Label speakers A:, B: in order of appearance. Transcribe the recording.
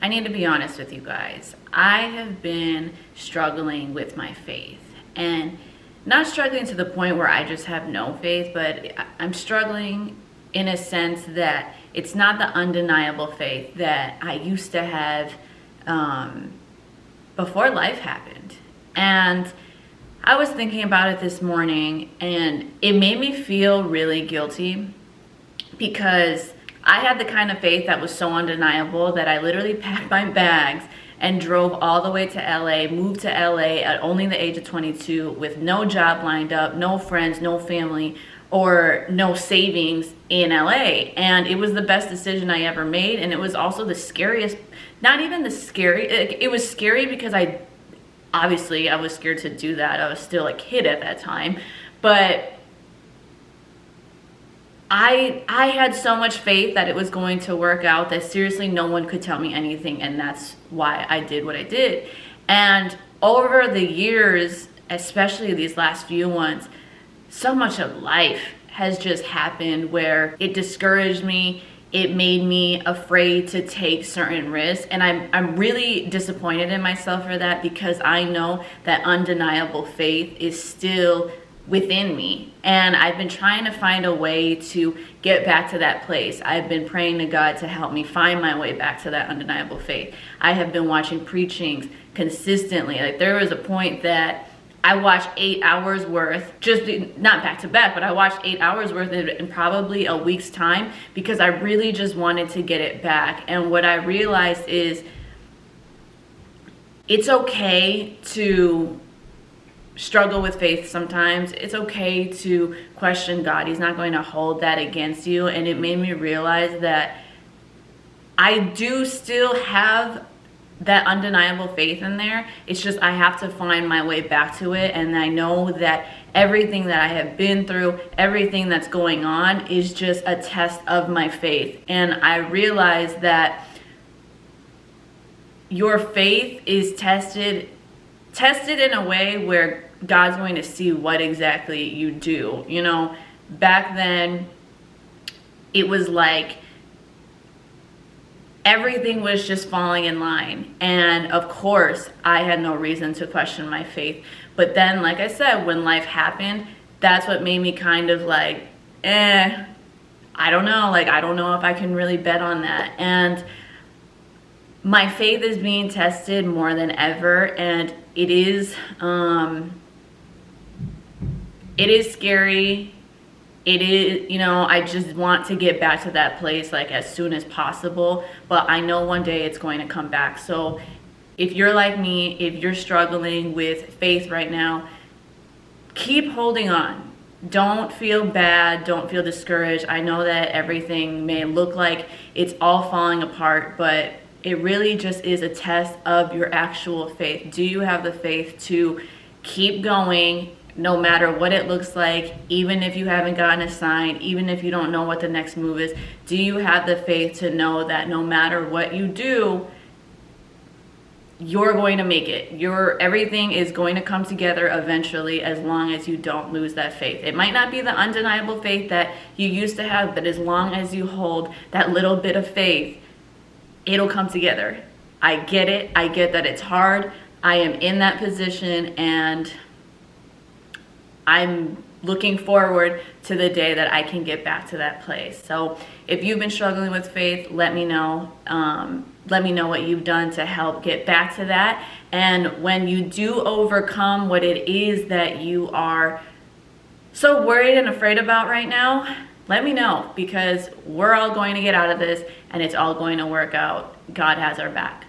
A: I need to be honest with you guys. I have been struggling with my faith, and not struggling to the point where I just have no faith, but I'm struggling in a sense that it's not the undeniable faith that I used to have before life happened. And I was thinking about it this morning, and it made me feel really guilty because I had the kind of faith that was so undeniable that I literally packed my bags and drove all the way to LA, moved to LA at only the age of 22 with no job lined up, no friends, no family, or no savings in LA. And it was the best decision I ever made. And it was also the scariest, not even the scary, it was scary because obviously I was scared to do that. I was still a kid at that time. But I had so much faith that it was going to work out that seriously no one could tell me anything, and that's why I did what I did. And over the years, especially these last few ones, so much of life has just happened where it discouraged me. It made me afraid to take certain risks, and I'm really disappointed in myself for that, because I know that undeniable faith is still within me, and I've been trying to find a way to get back to that place. I've been praying to God to help me find my way back to that undeniable faith. I have been watching preachings consistently. Like, there was a point that I watched 8 hours worth, just not back to back, but I watched 8 hours worth in probably a week's time, because I really just wanted to get it back. And what I realized is it's okay to struggle with faith sometimes. It's okay to question God. He's not going to hold that against you. And it made me realize that I do still have that undeniable faith in there. It's just I have to find my way back to it. And I know that everything that I have been through, everything that's going on, is just a test of my faith. And I realize that your faith is tested in a way where God's going to see what exactly you do. You know, back then it was like everything was just falling in line, and of course I had no reason to question my faith. But then, like I said, when life happened, that's what made me kind of like, I don't know, like I don't know if I can really bet on that. And my faith is being tested more than ever, and it is scary. It is, you know, I just want to get back to that place like as soon as possible, but I know one day it's going to come back. So if you're like me, if you're struggling with faith right now, keep holding on. Don't feel bad. Don't feel discouraged. I know that everything may look like it's all falling apart, but it really just is a test of your actual faith. Do you have the faith to keep going no matter what it looks like, even if you haven't gotten a sign, even if you don't know what the next move is? Do you have the faith to know that no matter what you do, you're going to make it? Everything is going to come together eventually, as long as you don't lose that faith. It might not be the undeniable faith that you used to have, but as long as you hold that little bit of faith, it'll come together. I get it. I get that it's hard. I am in that position, and I'm looking forward to the day that I can get back to that place. So if you've been struggling with faith, let me know. Let me know what you've done to help get back to that. And when you do overcome what it is that you are so worried and afraid about right now, let me know, because we're all going to get out of this, and it's all going to work out. God has our back.